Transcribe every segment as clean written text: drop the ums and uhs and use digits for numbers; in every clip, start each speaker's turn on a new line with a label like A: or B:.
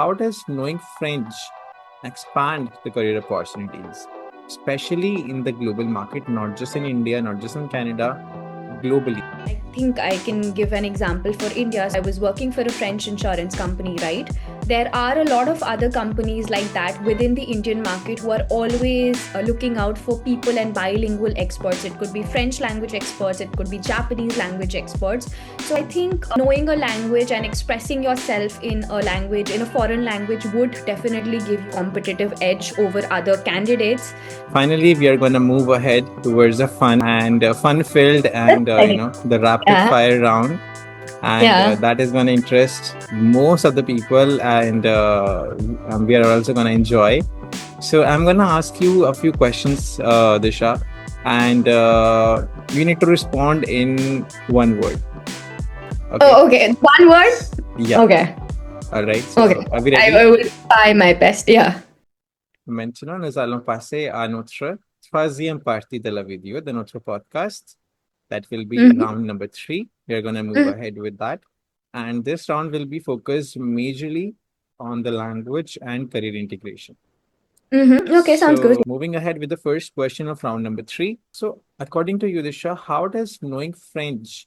A: How does knowing French expand the career opportunities, especially in the global market, not just in India, not just in Canada, globally?
B: I think I can give an example for India. I was working for a French insurance company, right? There are a lot of other companies like that within the Indian market who are always looking out for people and bilingual experts. It could be French language experts, it could be Japanese language experts. So I think knowing a language and expressing yourself in a language, in a foreign language, would definitely give you competitive edge over other candidates.
A: Finally, we are going to move ahead towards a fun and fun-filled
B: That's
A: and
B: exciting.
A: the
B: Yeah.
A: rapid-fire round, and
B: Yeah.
A: that is going to interest most of the people, and we are also going to enjoy. So I'm going to ask you a few questions, Disha, and you need to respond in one word. Okay.
B: Oh, okay. One word?
A: Yeah.
B: Okay.
A: All right.
B: Okay.
A: So are we
B: I
A: ready?
B: will try my best. Yeah.
A: Menciono, nós vamos passar a noutra fazia parte da video, the notre podcast. That will be
B: Mm-hmm.
A: round number 3. We're going to move
B: Mm-hmm.
A: ahead with that. And this round will be focused majorly on the language and career integration.
B: Mm-hmm. Okay, sounds good.
A: So, moving ahead with the first question of round number 3. So, according to you, Disha, how does knowing French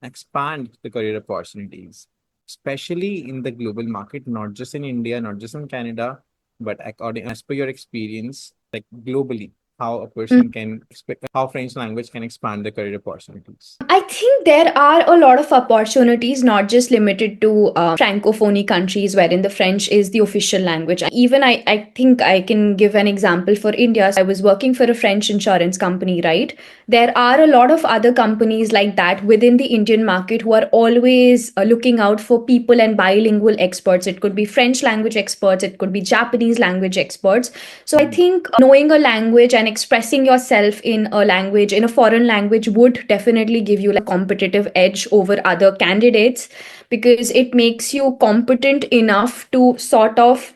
A: expand the career opportunities, especially in the global market, not just in India, not just in Canada, but according as per your experience, like globally, how a person can expect how French language can expand the career opportunities?
B: I think there are a lot of opportunities, not just limited to Francophone countries wherein the French is the official language. Even I think I can give an example for India. I was working for a French insurance company, right? There are a lot of other companies like that within the Indian market who are always looking out for people and bilingual experts. It could be French language experts, it could be Japanese language experts. So I think knowing a language and expressing yourself in a language, in a foreign language, would definitely give you like competitive edge over other candidates because it makes you competent enough to sort of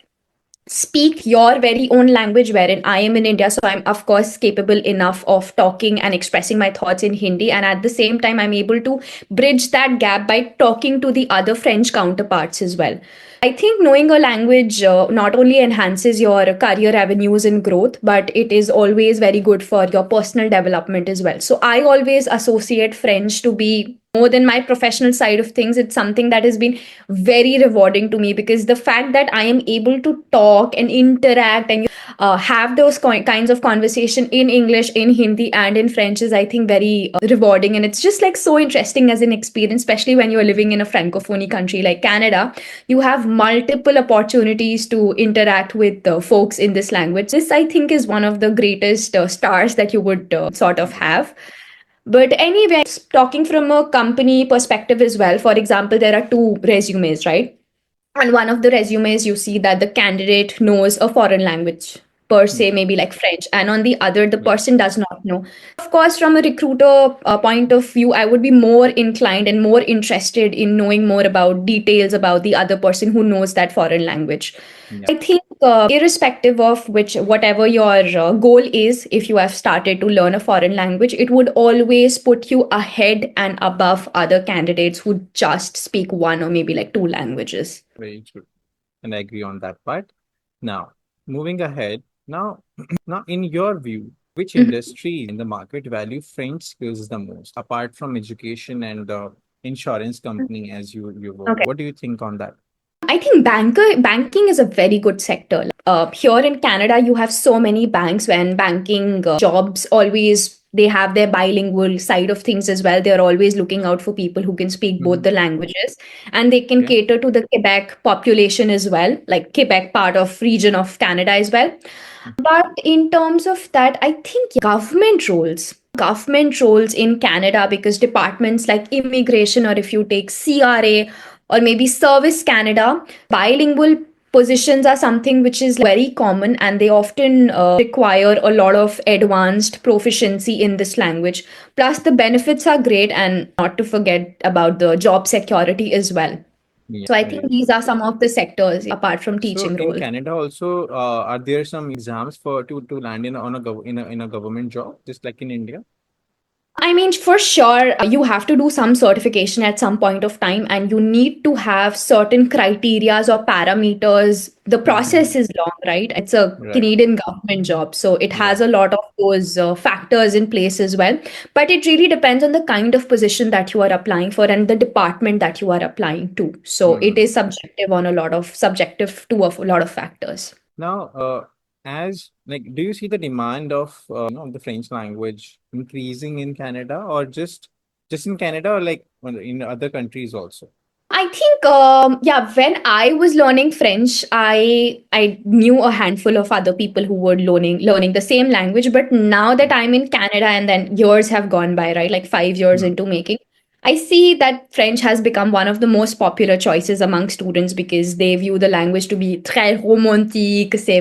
B: speak your very own language, wherein I am in India, so I'm of course capable enough of talking and expressing my thoughts in Hindi, and at the same time I'm able to bridge that gap by talking to the other French counterparts as well. I think knowing a language not only enhances your career avenues and growth, but it is always very good for your personal development as well. So I always associate French to be more than my professional side of things. It's something that has been very rewarding to me because the fact that I am able to talk and interact and have those kinds of conversation in English, in Hindi, and in French is, I think, very rewarding. And it's just like so interesting as an experience, especially when you're living in a francophone country like Canada. You have multiple opportunities to interact with folks in this language. This, I think, is one of the greatest stars that you would sort of have. But anyway, talking from a company perspective as well, for example, there are two resumes, right? On one of the resumes, you see that the candidate knows a foreign language per se,
A: Yeah.
B: maybe like French, and on the other, the
A: Yeah.
B: person does not know. Of course, from a recruiter point of view, I would be more inclined and more interested in knowing more about details about the other person who knows that foreign language.
A: Yeah.
B: I think, irrespective of which, whatever your goal is, if you have started to learn a foreign language, it would always put you ahead and above other candidates who just speak one or maybe like two languages.
A: Very true. And I agree on that part. Now, moving ahead, now in your view, which
B: Mhm.
A: industry in the market value French skills the most, apart from education and the insurance company as you work?
B: Okay.
A: What do you think on that?
B: I think banking is a very good sector. Here in Canada, you have so many banks when banking jobs always they have their bilingual side of things as well. They're always looking out for people who can speak both
A: Mhm.
B: the languages, and they can
A: Okay.
B: cater to the Quebec population as well, like Quebec part of region of Canada as well. But in terms of that, I think government roles in Canada, because departments like immigration, or if you take CRA or maybe Service Canada, bilingual positions are something which is very common, and they often require a lot of advanced proficiency in this language. Plus, the benefits are great, and not to forget about the job security as well.
A: Yeah,
B: So, I think
A: very
B: these are some of the sectors apart from
A: so
B: teaching
A: in
B: roles.
A: Canada also, are there some exams for to land in on a in a government job, just like in India?
B: I mean, for sure, you have to do some certification at some point of time, and you need to have certain criterias or parameters. The process
A: Hmm.
B: is long, right? It's a
A: Right.
B: Canadian government job, so it has
A: Yeah.
B: a lot of those factors in place as well. But it really depends on the kind of position that you are applying for and the department that you are applying to. So it
A: Hmm.
B: is subjective to a lot of factors.
A: Now, as like, do you see the demand of the French language increasing in Canada, or just in Canada, or like in other countries also?
B: I think, yeah, when I was learning French, I knew a handful of other people who were learning the same language. But now that I'm in Canada and then years have gone by, right, like 5 years
A: Hmm.
B: into making, I see that French has become one of the most popular choices among students because they view the language to be très romantique, say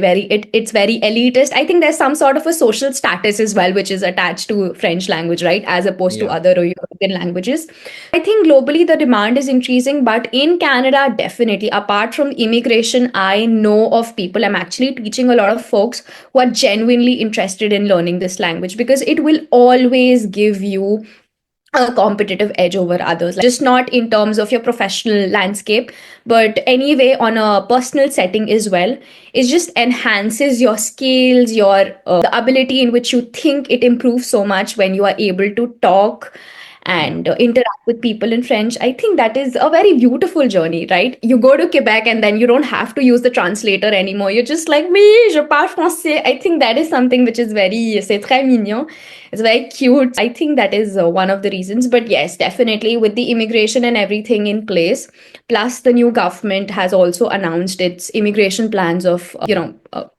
B: it's very elitist. I think there's some sort of a social status as well, which is attached to French language, right, as opposed to
A: Yeah.
B: other European languages. I think globally the demand is increasing, but in Canada, definitely. Apart from immigration, I know of people. I'm actually teaching a lot of folks who are genuinely interested in learning this language because it will always give you a competitive edge over others, like just not in terms of your professional landscape, but anyway on a personal setting as well. It just enhances your skills, your the ability in which you think. It improves so much when you are able to talk
A: Yeah.
B: and interact with people in French. I think that is a very beautiful journey, right? You go to Quebec and then you don't have to use the translator anymore. You're just like, oui, je parle français. I think that is something which is very, c'est très mignon. It's very cute. I think that is one of the reasons. But yes, definitely with the immigration and everything in place, plus the new government has also announced its immigration plans of,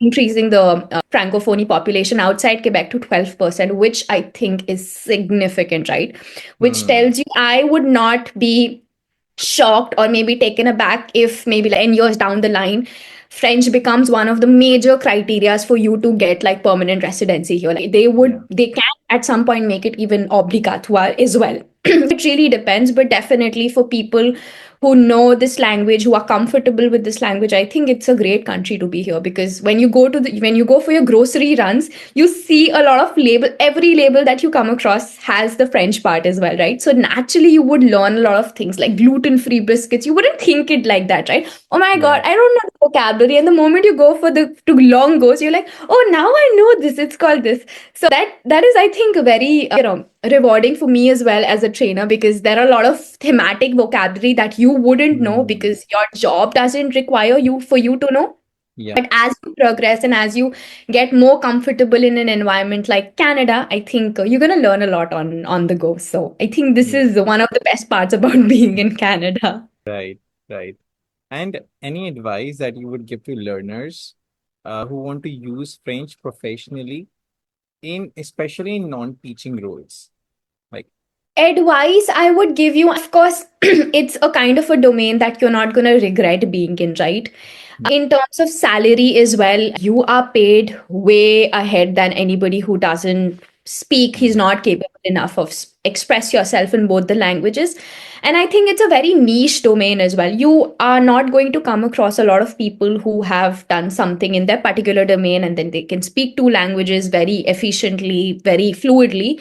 B: increasing the Francophonie population outside Quebec to 12%, which I think is significant, right? Which
A: Hmm.
B: tells you I would not be shocked or maybe taken aback if maybe like 10 years down the line French becomes one of the major criterias for you to get like permanent residency here. Like
A: Yeah.
B: they can at some point make it even obligatoire as well. It really depends, but definitely for people who know this language, who are comfortable with this language, I think it's a great country to be here because when you go for your grocery runs, you see a lot of label. Every label that you come across has the French part as well, right? So naturally, you would learn a lot of things like gluten-free biscuits. You wouldn't think it like that, right? Oh my god,
A: Right.
B: I don't know the vocabulary. And the moment you go for the to long goes, you're like, oh, now I know this. It's called this. So that is, I think, very rewarding for me as well as a trainer because there are a lot of thematic vocabulary that you wouldn't know
A: Hmm.
B: because your job doesn't require you for you to know.
A: Yeah.
B: But as you progress and as you get more comfortable in an environment like Canada, I think you're going to learn a lot on the go. So I think this
A: Yeah.
B: is one of the best parts about being in Canada.
A: Right. Right. And any advice that you would give to learners who want to use French professionally in especially in non-teaching roles? Like,
B: Advice I would give you, of course, it's a kind of a domain that you're not going to regret being in, right? In terms of salary as well, you are paid way ahead than anybody who doesn't speak. He's
A: hmm,
B: not capable enough of express yourself in both the languages. And I think it's a very niche domain as well. You are not going to come across a lot of people who have done something in their particular domain and then they can speak two languages very efficiently, very fluidly.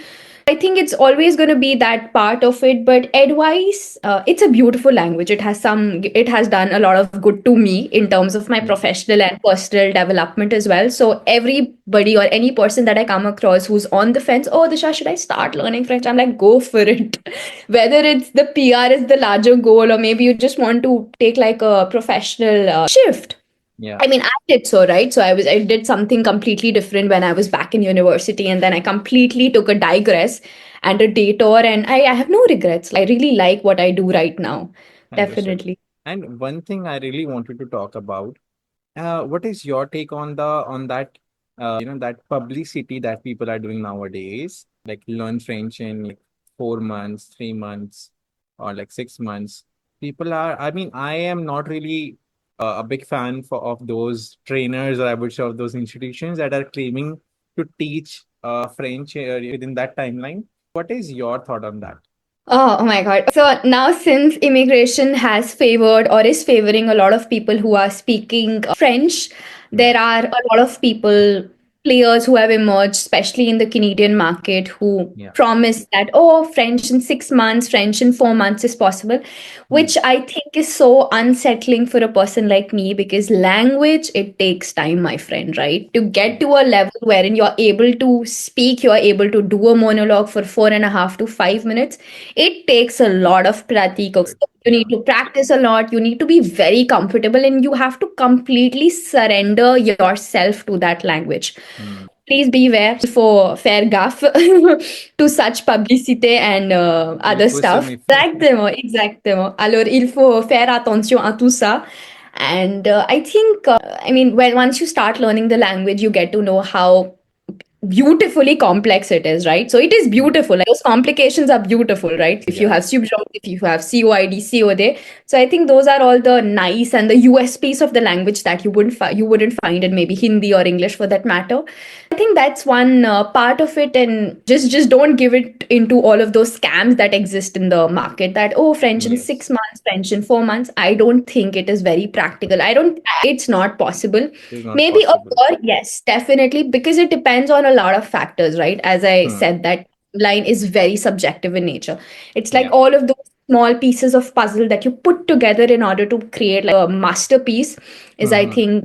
B: I think it's always going to be that part of it. But advice, it's a beautiful language. It has done a lot of good to me in terms of my
A: yeah,
B: professional and personal development as well. So everybody or any person that I come across who's on the fence, oh, Disha, should I start learning French? I'm like, go for it. Whether it's the PR is the larger goal, or maybe you just want to take like a professional shift.
A: yeah,
B: I mean, I did so, right? So I did something completely different when I was back in university, and then I completely took a digress and a detour, and I have no regrets. I really like what I do right now.
A: understood.
B: Definitely.
A: And one thing I really wanted to talk about, what is your take on that, that publicity that people are doing nowadays, like learn French in like 4 months, 3 months, or like 6 months. People are, I mean, I am not really a big fan of those trainers, or I would say of those institutions that are claiming to teach French within that timeline. What is your thought on that?
B: Oh my God. So now, since immigration has favored or is favoring a lot of people who are speaking French,
A: Yeah.
B: there are a lot of people. players who have emerged, especially in the Canadian market, who
A: Yeah.
B: promise that, oh, French in 6 months, French in 4 months is possible,
A: Hmm.
B: which I think is so unsettling for a person like me because language, it takes time, my friend, right? To get to
A: Yes.
B: a level wherein you're able to speak, you're able to do a monologue for 4.5 to 5 minutes, it takes a lot of pratik.
A: But
B: You need
A: yeah.
B: to practice a lot. You need to be very comfortable and you have to completely surrender yourself to that language.
A: Hmm.
B: Please beware. Il faut faire gaffe to such publicité and
A: Il
B: other
A: faut se
B: stuff.
A: méfier.
B: Exactement, exactement. Alors, il faut faire attention à tout ça. And I think, I mean, when once you start learning the language, you get to know how beautifully complex it is, right? So it is
A: Hmm.
B: beautiful. Like those complications are beautiful, right? If you
A: Yeah.
B: have subjoncts, if you have COID, COD. So I think those are all the nice and the USPs of the language that you wouldn't find in maybe Hindi or English for that matter. I think that's one part of it, and just don't give it into all of those scams that exist in the market. That oh, French in six
A: Yes.
B: months, French in 4 months. I don't think it is very practical. I don't. It's not possible.
A: It is not
B: Maybe a
A: possible.
B: year, yes, definitely, because it depends on a lot of factors, right? As I
A: Hmm.
B: said, that line is very subjective in nature. It's like
A: Yeah.
B: all of those small pieces of puzzle that you put together in order to create like a masterpiece is, I
A: Hmm.
B: think,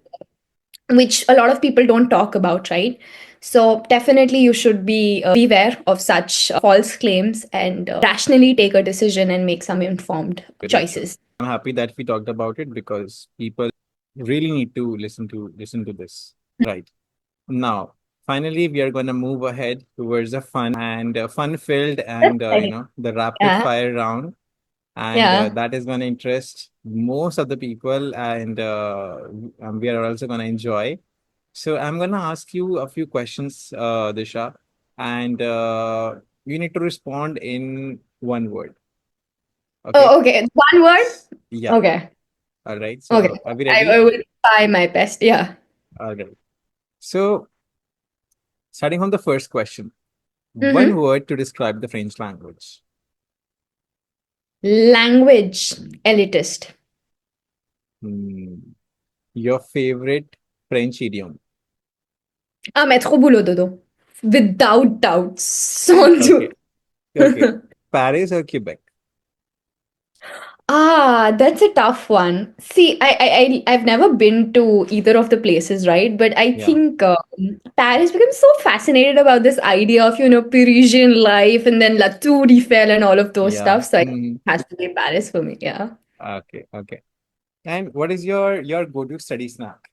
B: which a lot of people don't talk about, right? So definitely you should be beware of such false claims and rationally take a decision and make some informed
A: Very true.
B: choices.
A: I'm happy that we talked about it because people really need to listen to this. Right. Now, finally, we are going to move ahead towards a fun and fun-filled
B: That's
A: and
B: exciting.
A: the rapid
B: Yeah,
A: fire round, and
B: yeah.
A: that is going to interest most of the people, and we are also going to enjoy. So, I'm going to ask you a few questions, Disha, and you need to respond in one word. Okay?
B: Oh, okay. One word.
A: Yeah.
B: Okay.
A: All right.
B: Okay.
A: So, are we
B: I
A: ready?
B: will try my best. Yeah.
A: All right. So, starting from the first question, one
B: Mm-hmm.
A: word to describe the French language.
B: Language elitist.
A: Hmm. Your favorite French idiom.
B: Ah, mettre au boulot, dodo. Without doubt. Sans
A: Okay.
B: doute.
A: Okay. Paris or Quebec?
B: Ah, that's a tough one. See, I've never been to either of the places, right? But I
A: Yeah.
B: think Paris becomes so fascinated about this idea of, Parisian life and then La Tour Eiffel and all of those
A: Yeah.
B: stuff. So I think
A: Hmm.
B: it has to be Paris for me. Yeah.
A: Okay. Okay. And what is your go-to study snack?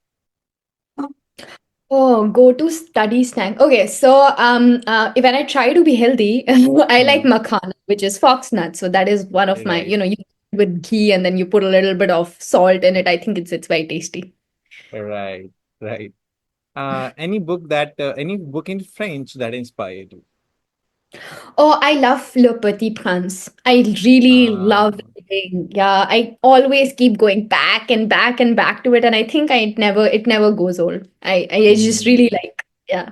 B: Oh, go to study snack. Okay, so when I try to be healthy, I like
A: Hmm.
B: makhana, which is fox nut. So that is one of my,
A: Right.
B: you with ghee and then you put a little bit of salt in it. I think it's very tasty.
A: Right. Right. Any book in French that inspired you?
B: Oh, I love Le Petit Prince. I really love
A: Uh,
B: reading. Yeah, I always keep going back and back and back to it, and I think it never goes old. I just
A: hmm.
B: really like. Yeah.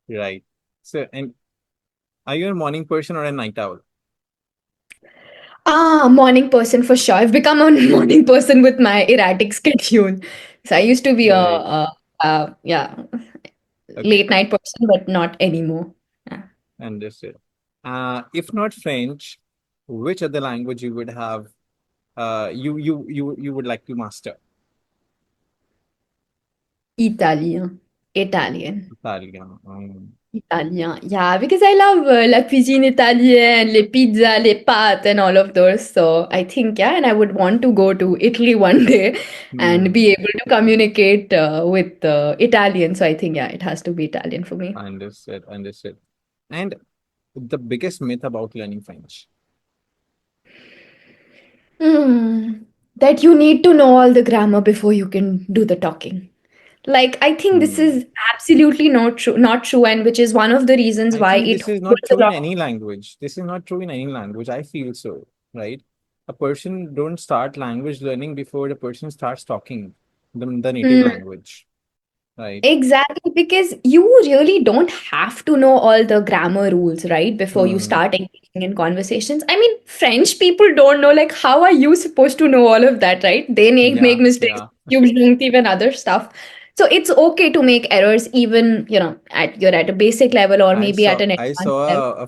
A: Right. So, and are you a morning person or a night owl?
B: Ah, morning person for sure. I've become a morning person with my erratic schedule. So I used to be
A: Right.
B: yeah,
A: Okay.
B: late night person, but not anymore. Yeah.
A: Understood. If not French, which other language you would have you would like to master?
B: Italien. Italian.
A: Italian.
B: Italien. Yeah, because I love la cuisine italienne, les pizzas, les pâtes, and all of those. So I think, yeah, and I would want to go to Italy one day and
A: Hmm.
B: be able to communicate with Italian. So I think, yeah, it has to be Italian for me.
A: Understood. Understood. And the biggest myth about learning French.
B: Hmm. That you need to know all the grammar before you can do the talking. Like, I think this
A: Hmm.
B: is absolutely not true, and which is one of the reasons
A: I
B: why
A: think
B: it
A: this is not
B: holds a
A: true in
B: lot.
A: any language. This is not true in any language. I feel so, right? A person don't start language learning before the person starts talking the native
B: Hmm.
A: language, right?
B: Exactly, because you really don't have to know all the grammar rules, right, before you
A: Hmm.
B: start engaging in conversations. I mean, French people don't know, like, how are you supposed to know all of that, right? They make
A: Yeah,
B: mistakes,
A: yeah.
B: you don't even other stuff. So it's okay to make errors even, you're at a basic level or maybe at an
A: I
B: advanced
A: saw
B: level.
A: a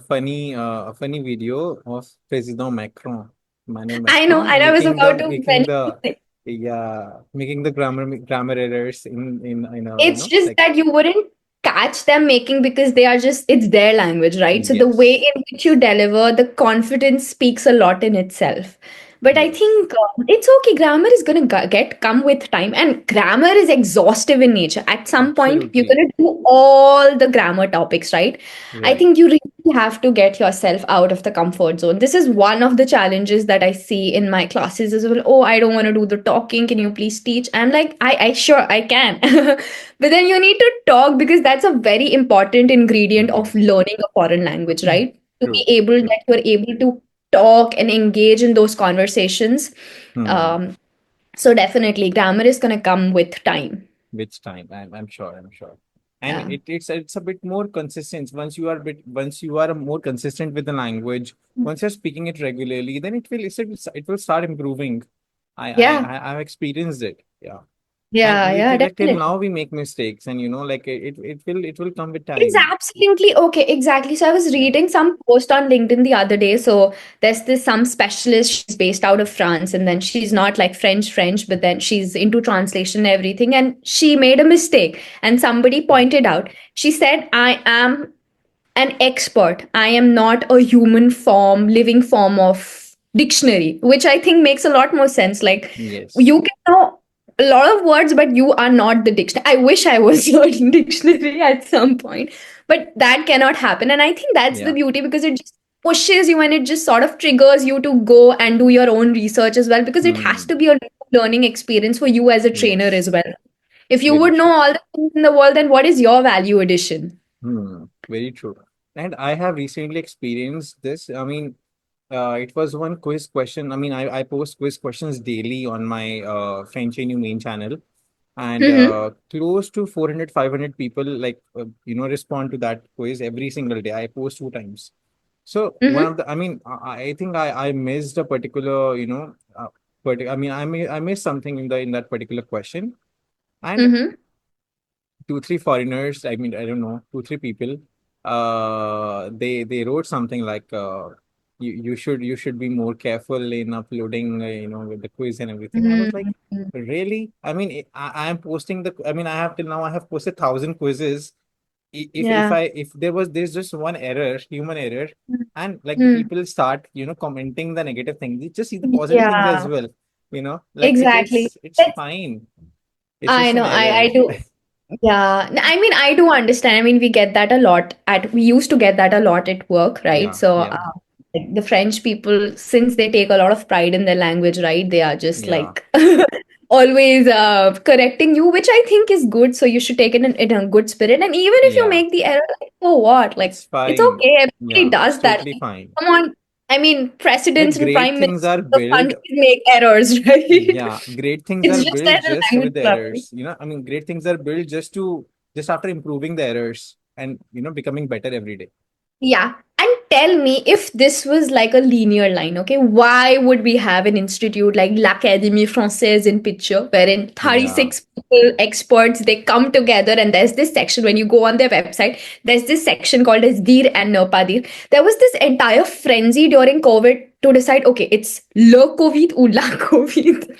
A: funny video of President Macron, Emmanuel
B: I know,
A: Macron,
B: and I was about to
A: making
B: mention
A: the
B: it.
A: yeah making the grammar errors in a
B: It's just that you wouldn't catch them making because they are just, it's their language, right? So the way
A: yes,
B: in which you deliver, the confidence speaks a lot in itself. But I
A: yes,
B: think it's okay. Grammar is going to come with time, and grammar is exhaustive in nature. At some point, you're
A: absolutely
B: going to do all the grammar topics, right? I
A: right.
B: think you really have to get yourself out of the comfort zone. This is one of the challenges that I see in my classes as well. Oh, I don't want to do the talking. Can you please teach? I'm like, I sure I can. But then you need to talk because that's a very important ingredient of
A: Yes,
B: learning a foreign language, right? To be
A: true,
B: able
A: true.
B: that you're able to talk and engage in those conversations.
A: Hmm.
B: Um, so definitely grammar is going to come with time.
A: Which time? I'm sure. I'm sure. And
B: Yeah.
A: it's a bit more consistent once you are more consistent with the language. Once you're speaking it regularly, then it will start improving.
B: Yeah.
A: I've experienced it. Yeah. And
B: Yeah.
A: we
B: Yeah.
A: till like till
B: Definitely.
A: now we make mistakes, and like it will come with
B: It's
A: time.
B: absolutely okay. Exactly. So I was
A: Yeah.
B: reading some post on LinkedIn the other day. So there's this some specialist, she's based out of France, and then she's not like French, but then she's into translation and everything. And she made a mistake. And somebody pointed out, she said, I am an expert. I am not a human form, living form of dictionary, which I think makes a lot more sense. Like
A: Yes.
B: you can know a lot of words, but you are not the dictionary. I wish I was a dictionary at some point, but that cannot happen. And I think that's the
A: Yeah.
B: beauty because it just pushes you and it just sort of triggers you to go and do your own research as well because it has
A: Hmm.
B: to be a learning experience for you as a trainer as
A: Yes.
B: well. If you
A: Very
B: would know
A: true.
B: all the things in the world, then what is your value addition?
A: Hmm. Very true. And I have recently experienced this. I mean, it was one quiz question. I mean, I post quiz questions daily on my French and main channel, and
B: Mm-hmm.
A: close to 400, 500 people respond to that quiz every single day. I post two times. So one
B: Mm-hmm.
A: of the, I mean, I think I missed a particular, I mean, I missed something in that particular question, and
B: Mm-hmm.
A: two three foreigners, I mean, I don't know, two three people, they wrote something like, you should be more careful in uploading, with the quiz and everything. I was like,
B: Mm-hmm.
A: really? I mean, I am posting the, I mean, I have till now, I have posted 1,000 quizzes.
B: Yeah.
A: If there's just one error, human error, and like the
B: Mm.
A: people start, commenting the negative things, you just see the positive things as
B: Yeah,
A: well, like
B: exactly.
A: it's
B: That's,
A: fine. It's
B: I
A: just
B: know.
A: an
B: I
A: error.
B: do. Yeah. I mean, I do understand. I mean, we get that a lot we used to get that a lot at work, right?
A: Yeah,
B: So,
A: yeah.
B: like the French people, since they take a lot of pride in their language, right? They are just
A: Yeah,
B: like always correcting you, which I think is good. So you should take it in a good spirit. And even if you
A: yeah.
B: make the error, like, so what? Like,
A: It's
B: it's
A: fine.
B: okay. Everybody
A: Yeah, it's
B: does that.
A: totally
B: Like,
A: fine.
B: come on. I mean, presidents
A: Like
B: and
A: great
B: prime
A: things
B: ministers
A: are
B: of
A: built.
B: countries make errors, right?
A: Yeah, great things are
B: It's just
A: built
B: at a
A: just
B: language
A: with the
B: level.
A: errors. I mean, great things are built just after improving the errors and becoming better every day.
B: Yeah. And tell me if this was like a linear line, okay? Why would we have an institute like l'Académie Française in picture, wherein
A: Yeah.
B: 36 people, experts, they come together and there's this section when you go on their website, there's this section called as Dire and Ne Pas Dire. There was this entire frenzy during COVID to decide, okay, it's le COVID or la COVID.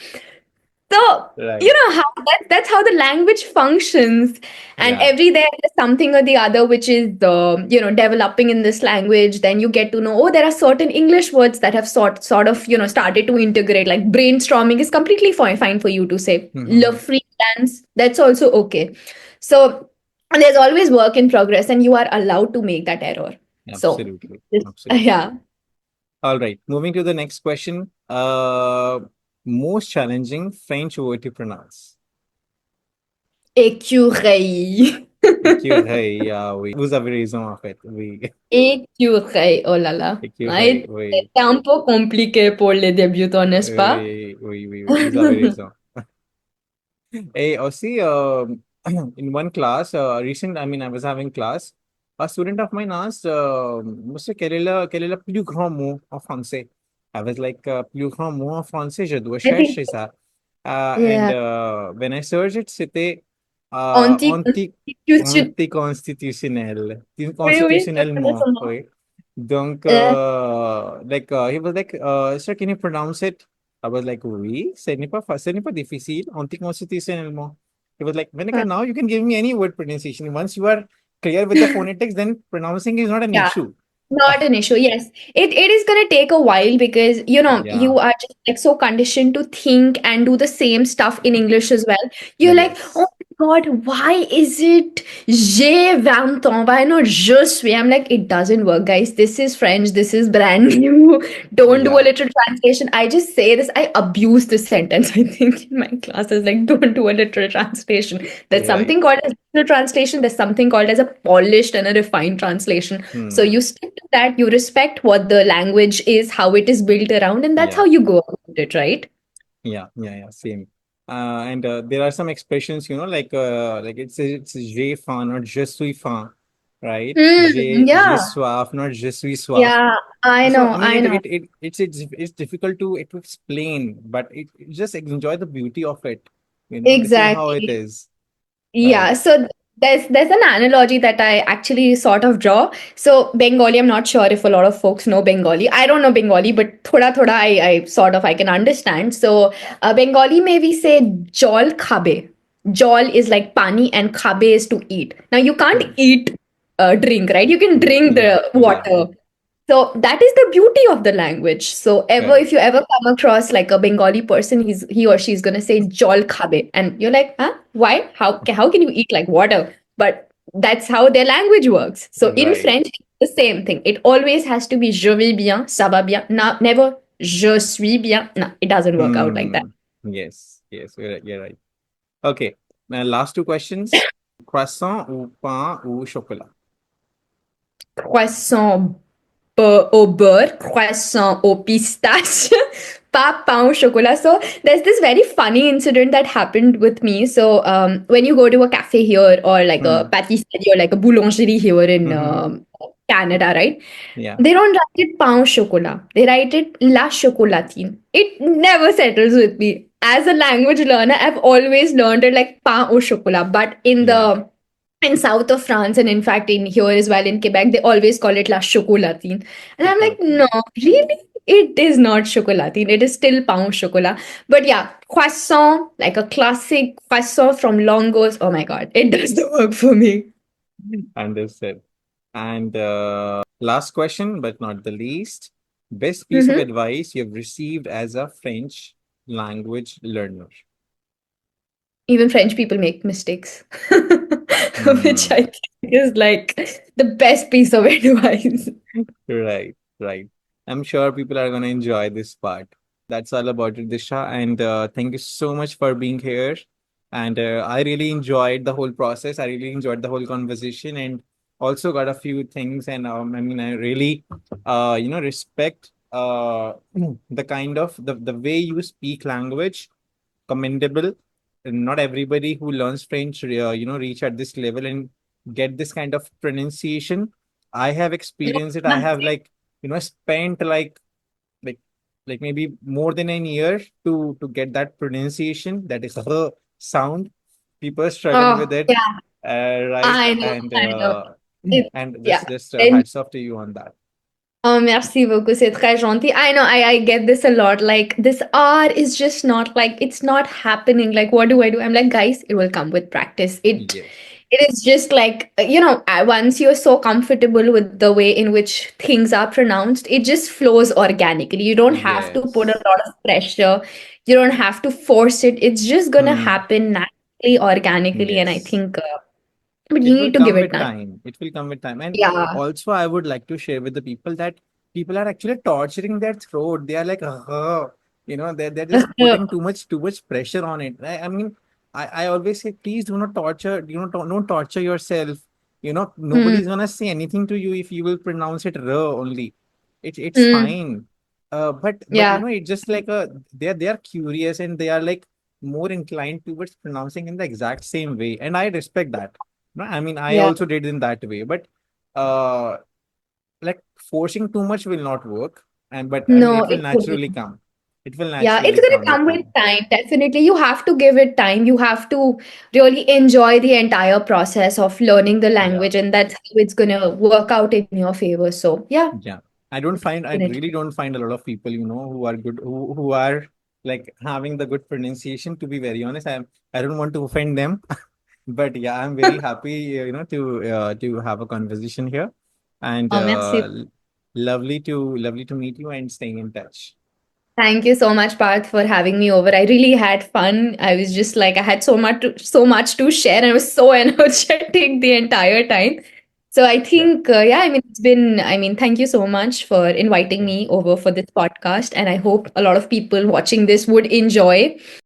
B: So,
A: Right.
B: how that's how the language functions. And
A: Yeah.
B: every day there's something or the other which is developing in this language. Then you get to know, oh, there are certain English words that have sort of, started to integrate. Like brainstorming is completely fine for you to say. Le freelance, that's also okay. So and there's always work in progress, and you are allowed to make that error. So
A: Absolutely.
B: this,
A: Absolutely.
B: yeah.
A: All right. Moving to the next question. Most challenging French word to pronounce.
B: Écureuil.
A: Écureuil, oui. Vous avez raison, en fait. Oui.
B: Écureuil, oh là là. Ouais,
A: Écureuil, oui.
B: c'est un peu compliqué pour les débutants, n'est-ce pas?
A: Oui, oui, oui, oui. Vous avez raison. Hey, see, in one class, I mean, I was having class. A student of mine asked, Monsieur, quel est le plus grand mot en français? I was like, plus grand mot en français, je dois
B: I think,
A: chercher ça. And
B: yeah.
A: when I searched it, c'était Anti
B: Anti-constitution.
A: anticonstitutionnel,
B: Oui, oui, je connais ce
A: constitutionnellement,
B: mot.
A: oui. Donc,
B: Euh,
A: he was like, sir, can you pronounce it? I was like, oui, ce n'est pas difficile, anticonstitutionnellement. He was like,
B: uh,
A: now you can give me any word pronunciation. Once you are clear with the phonetics, then pronouncing is not an
B: yeah.
A: issue.
B: Not an issue. Yes. It is gonna take a while because
A: Yeah.
B: you are just like so conditioned to think and do the same stuff in English as well. You're like, oh
A: Yes.
B: my God, why is it j'ai 20 ans? Why not je suis? I'm like, it doesn't work, guys. This is French. This is brand new. Don't do a
A: Yeah.
B: literal translation. I just say this. I abuse this sentence, I think, in my classes. Like, don't do a literal translation. There's
A: Right.
B: something called as literal translation. There's something called as a polished and a refined translation. So
A: Hmm.
B: you stick to that, you respect what the language is, how it is built around, and that's how
A: Yeah.
B: you go about it, right?
A: Yeah, same. And there are some expressions, like it's j'ai faim, not je suis faim, right? J'ai
B: Yeah.
A: soif, not je suis soif.
B: Yeah, I
A: So
B: know,
A: I mean,
B: I know.
A: it's difficult to explain, but just enjoy the beauty of it. This is how it
B: Exactly.
A: is,
B: Yeah,
A: right?
B: so there's an analogy that I actually sort of draw. So Bengali, I'm not sure if a lot of folks know Bengali. I don't know Bengali, but thoda thoda I sort of I can understand. So Bengali may we say jol khabe. Jol is like pani and khabe is to eat. Now you can't
A: Hmm.
B: eat drink, right? You can drink
A: Yeah,
B: the
A: yeah,
B: water. So that is the beauty of the language. So ever if
A: correct.
B: you ever come across like a Bengali person, he or she's gonna say jol khabe, and you're like, huh? Why? How can you eat like water? But that's how their language works. So in
A: Right.
B: French, it's the same thing. It always has to be je vais bien, ça va bien. No, never je suis bien. No, it doesn't work out like that.
A: Hmm. Yes, you're right. Okay. Last two questions. Croissant ou pain ou chocolat?
B: Croissant au beurre, croissant au pistache, pas pain au chocolat. So there's this very funny incident that happened with me. So when you go to a cafe here or like a
A: Hmm.
B: patisserie or like a boulangerie here in
A: Mm-hmm.
B: Canada, right?
A: Yeah.
B: They don't write it pain au chocolat. They write it la chocolatine. It never settles with me. As a language learner, I've always learned it like pain au chocolat. But
A: Yeah.
B: in south of France and in fact in here as well in Quebec, they always call it la chocolatine. And I'm like,
A: Chocolatine.
B: no, really? It is not chocolatine. It is still pain au chocolat. But yeah, croissant, like a classic croissant from Longos. Oh my God, it does the work for me.
A: Understood. And last question, but not the least. Best piece of
B: Mhm.
A: advice you've received as a French language learner.
B: Even French people make mistakes, which I
A: Hmm.
B: think is like the best piece of advice.
A: Right. I'm sure people are going to enjoy this part. That's all about it, Disha. And thank you so much for being here. And I really enjoyed the whole process. I really enjoyed the whole conversation and also got a few things. And I really, respect the kind of the way you speak language, commendable. And not everybody who learns French, reach at this level and get this kind of pronunciation. I have experienced it. I have spent like maybe more than a year to get that pronunciation. That is her sound. People struggle with
B: Oh,
A: it,
B: yeah,
A: right?
B: I know,
A: And
B: I know. It,
A: and
B: yeah.
A: just
B: And
A: hats off to you on that.
B: oh, merci beaucoup. C'est très gentil. I know, I get this a lot. Like, this R is just not like, it's not happening. Like, what do I do? I'm like, guys, it will come with practice.
A: Yes.
B: It is just like, once you're so comfortable with the way in which things are pronounced, it just flows organically. You don't have to put a
A: Yes.
B: lot of pressure. You don't have to force it. It's just gonna
A: Hmm.
B: happen naturally, organically. And I
A: Yes.
B: think, but you
A: It will
B: need to give
A: come
B: it
A: with
B: time.
A: time. It will come with time. And
B: Yeah.
A: also, I would like to share with the people that people are actually torturing their throat. They are like, they're just putting too much pressure on it. I mean, I always say, please do not torture, don't torture yourself.
B: Hmm.
A: Nobody's gonna say anything to you if you will pronounce it only. It's
B: Mm.
A: fine. But
B: Yeah.
A: it's just like they are curious and they are like more inclined towards pronouncing in the exact same way. And I respect that. No, I mean, I
B: Yeah.
A: also did in that way, but uh, like forcing too much will not work, and but I mean,
B: No,
A: it will
B: it
A: naturally
B: wouldn't.
A: come. It will
B: Yeah, it's
A: naturally
B: going to
A: come with
B: come with
A: you.
B: time. Definitely. You have to give it time. You have to really enjoy the entire process of learning the
A: Yeah.
B: language, and that's how it's going to work out in your favor. So, yeah,
A: Yeah. I
B: definitely.
A: really don't find a lot of people, who are good, who are like having the good pronunciation, to be very honest. I don't want to offend them, but yeah, I'm very happy, to have a conversation here, and
B: Oh, merci.
A: lovely to meet you and staying in touch.
B: Thank you so much, Parth, for having me over. I really had fun. I was just like I had so much to share, and I was so energetic the entire time. So I
A: Yeah.
B: think, yeah, I mean, it's been. I mean, thank you so much for inviting
A: Yeah.
B: me over for this podcast, and I hope a lot of people watching this would enjoy